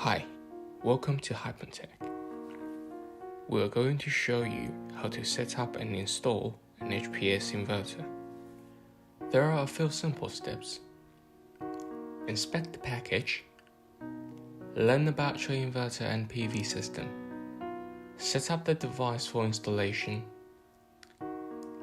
Hi, welcome to Hypontech. We are going to show you how to set up and install an HPS inverter. There are a few simple steps. Inspect the package. Learn about your inverter and PV system. Set up the device for installation.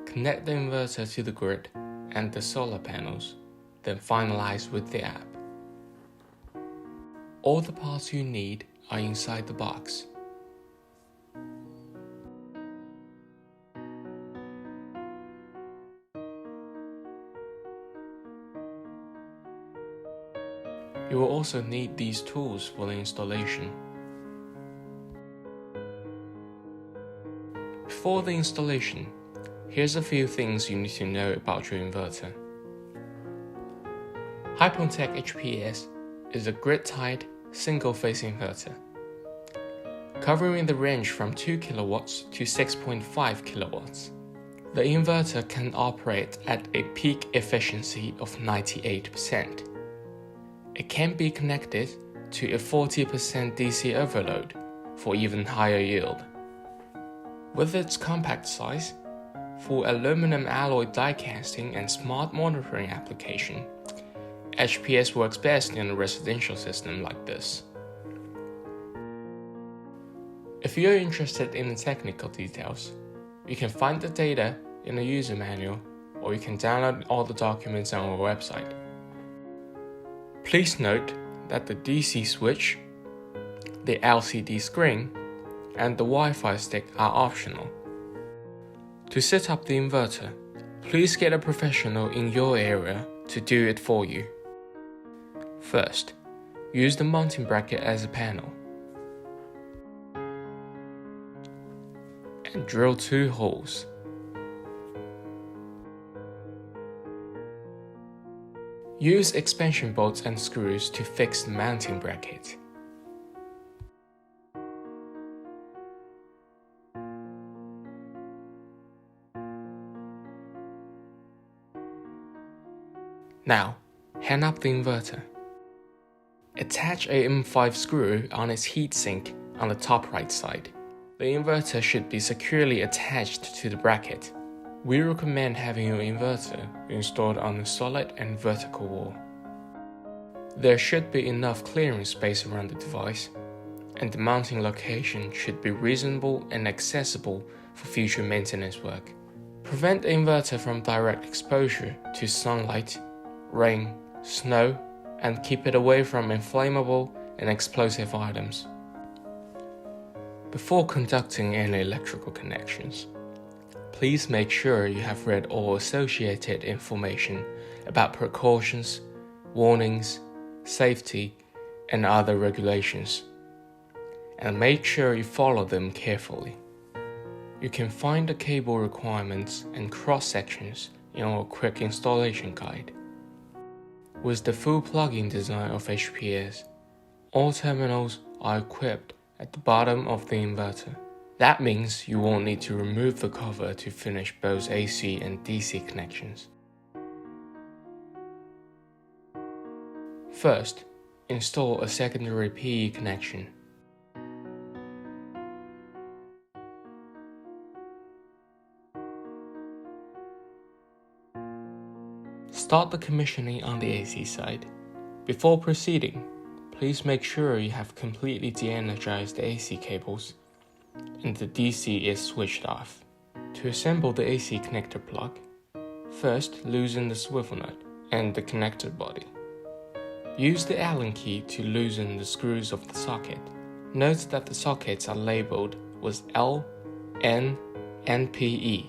Connect the inverter to the grid and the solar panels, then finalize with the app. All the parts you need are inside the box. You will also need these tools for the installation. Before the installation, here's a few things you need to know about your inverter. Hypontech HPS is a grid-tied single-phase inverter, covering the range from 2 kW to 6.5 kW. The inverter can operate at a peak efficiency of 98%. It can be connected to a 40% DC overload for even higher yield. With its compact size, for aluminum alloy die casting and smart monitoring application, HPS works best in a residential system like this. If you're interested in the technical details, you can find the data in the user manual, or you can download all the documents on our website. Please note that the DC switch, the LCD screen, and the Wi-Fi stick are optional. To set up the inverter, please get a professional in your area to do it for you. First, use the mounting bracket as a panel and drill 2 holes. Use expansion bolts and screws to fix the mounting bracket. Now, hang up the inverter. Attach a M5 screw on its heatsink on the top right side. The inverter should be securely attached to the bracket. We recommend having your inverter installed on a solid and vertical wall. There should be enough clearance space around the device, and the mounting location should be reasonable and accessible for future maintenance work. Prevent the inverter from direct exposure to sunlight, rain, snow, and keep it away from inflammable and explosive items. Before conducting any electrical connections, please make sure you have read all associated information about precautions, warnings, safety, and other regulations, and make sure you follow them carefully. You can find the cable requirements and cross-sections in our quick installation guide. With the full plug-in design of HPS, all terminals are equipped at the bottom of the inverter. That means you won't need to remove the cover to finish both AC and DC connections. First, install a secondary PE connection. Start the commissioning on the AC side. Before proceeding, please make sure you have completely de-energized the AC cables and the DC is switched off. To assemble the AC connector plug, first loosen the swivel nut and the connector body. Use the Allen key to loosen the screws of the socket. Note that the sockets are labeled with L, N, and PE.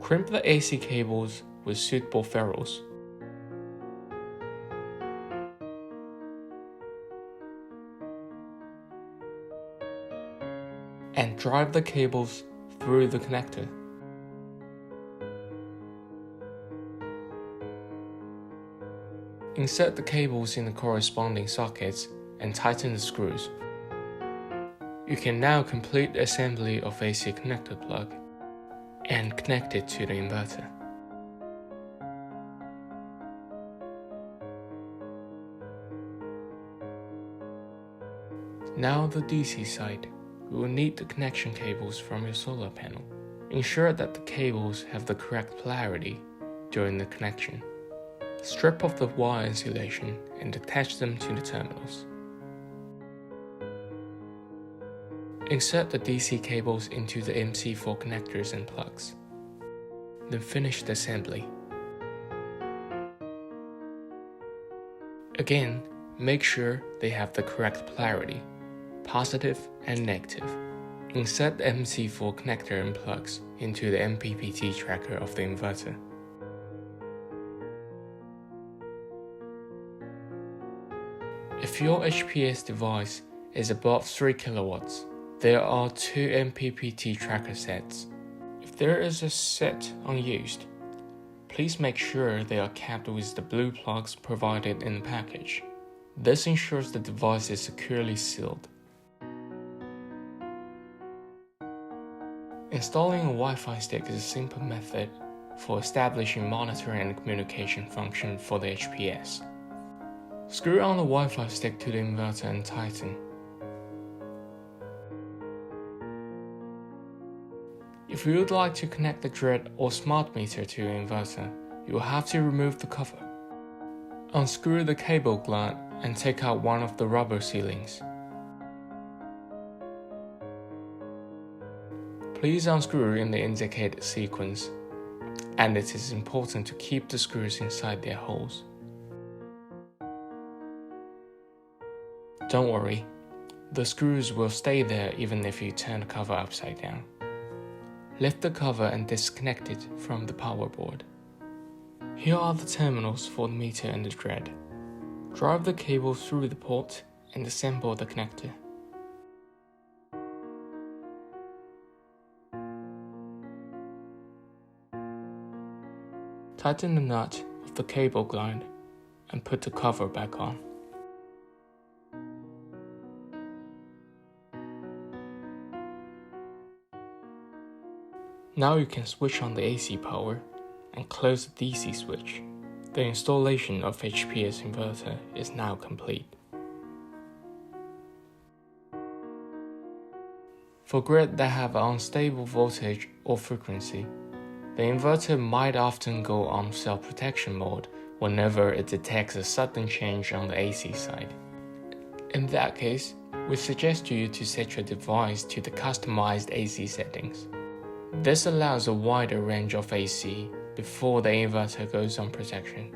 Crimp the AC cables with suitable ferrules. And drive the cables through the connector. Insert the cables in the corresponding sockets and tighten the screws. You can now complete the assembly of AC connector plug and connect it to the inverter. Now the DC side. You will need the connection cables from your solar panel. Ensure that the cables have the correct polarity during the connection. Strip off the wire insulation and attach them to the terminals. Insert the DC cables into the MC4 connectors and plugs. Then finish the assembly. Again, make sure they have the correct polarity, positive and negative. Insert the MC4 connector and plugs into the MPPT tracker of the inverter. If your HPS device is above 3 kilowatts, there are 2 MPPT tracker sets. If there is a set unused, please make sure they are kept with the blue plugs provided in the package. This ensures the device is securely sealed. Installing a Wi-Fi stick is a simple method for establishing monitoring and communication function for the HPS. Screw on the Wi-Fi stick to the inverter and tighten. If you would like to connect the grid or smart meter to your inverter, you will have to remove the cover. Unscrew the cable gland and take out one of the rubber sealings. Please unscrew in the indicated sequence, and it is important to keep the screws inside their holes. Don't worry, the screws will stay there even if you turn the cover upside down. Lift the cover and disconnect it from the power board. Here are the terminals for the meter and the thread. Drive the cable through the port and assemble the connector. Tighten the nut of the cable gland and put the cover back on. Now you can switch on the AC power and close the DC switch. The installation of HPS inverter is now complete. For grids that have unstable voltage or frequency, the inverter might often go on self-protection mode whenever it detects a sudden change on the AC side. In that case, we suggest you to set your device to the customized AC settings. This allows a wider range of AC before the inverter goes on protection.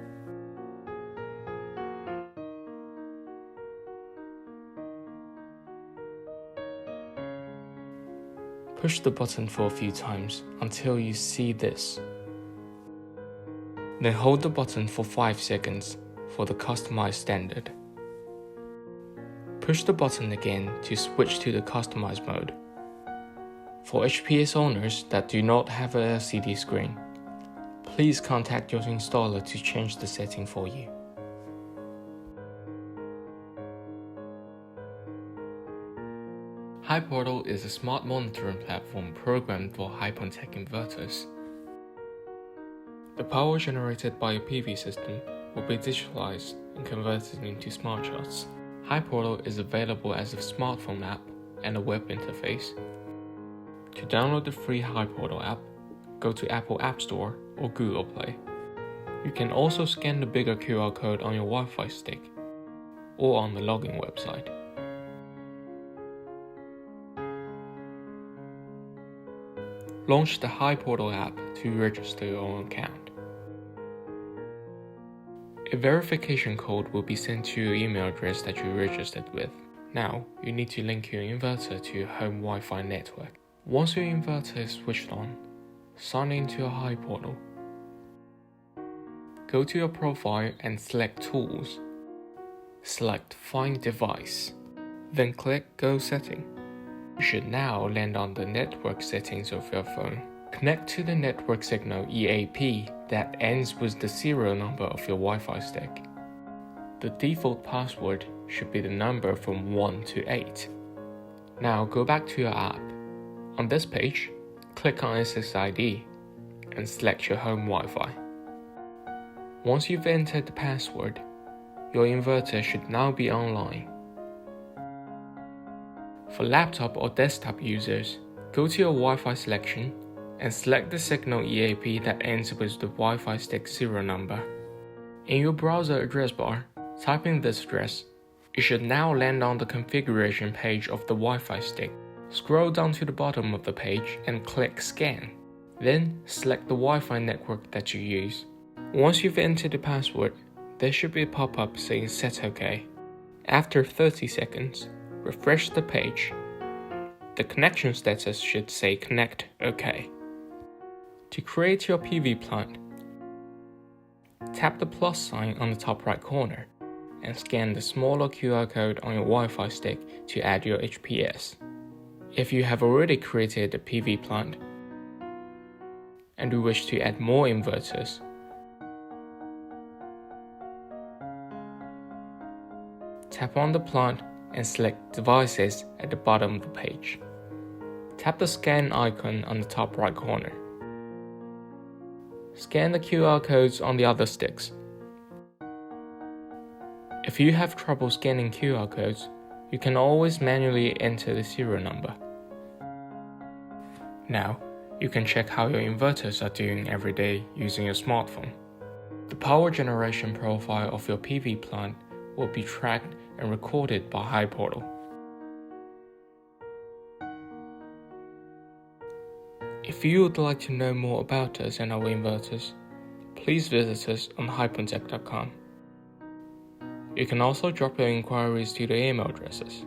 Push the button for a few times until you see this. Then hold the button for 5 seconds for the customized standard. Push the button again to switch to the customized mode. For HPS owners that do not have a LCD screen, please contact your installer to change the setting for you. HiPortal is a smart monitoring platform programmed for Hypontech inverters. The power generated by a PV system will be digitalized and converted into smart charts. HiPortal is available as a smartphone app and a web interface. To download the free HiPortal app, go to Apple App Store or Google Play. You can also scan the bigger QR code on your Wi-Fi stick or on the login website. Launch the HiPortal app to register your own account. A verification code will be sent to your email address that you registered with. Now, you need to link your inverter to your home Wi-Fi network. Once your inverter is switched on, sign into your HiPortal. Go to your profile and select Tools. Select Find Device. Then click Go Setting. You should now land on the network settings of your phone. Connect to the network signal EAP that ends with the serial number of your Wi-Fi stick. The default password should be the number from 1 to 8. Now go back to your app. On this page, click on SSID and select your home Wi-Fi. Once you've entered the password, your inverter should now be online. For laptop or desktop users, go to your Wi-Fi selection and select the signal EAP that ends with the Wi-Fi stick serial number. In your browser address bar, type in this address. You should now land on the configuration page of the Wi-Fi stick. Scroll down to the bottom of the page and click Scan. Then select the Wi-Fi network that you use. Once you've entered the password, there should be a pop-up saying Set OK. After 30 seconds, refresh the page. The connection status should say Connect OK. To create your PV plant, tap the plus sign on the top right corner and scan the smaller QR code on your Wi-Fi stick to add your HPS. If you have already created a PV plant and you wish to add more inverters, tap on the plant and select Devices at the bottom of the page. Tap the scan icon on the top right corner. Scan the QR codes on the other sticks. If you have trouble scanning QR codes, you can always manually enter the serial number. Now, you can check how your inverters are doing every day using your smartphone. The power generation profile of your PV plant will be tracked and recorded by HiPortal. If you would like to know more about us and our inverters, please visit us on hypontech.com. You can also drop your inquiries to the email addresses.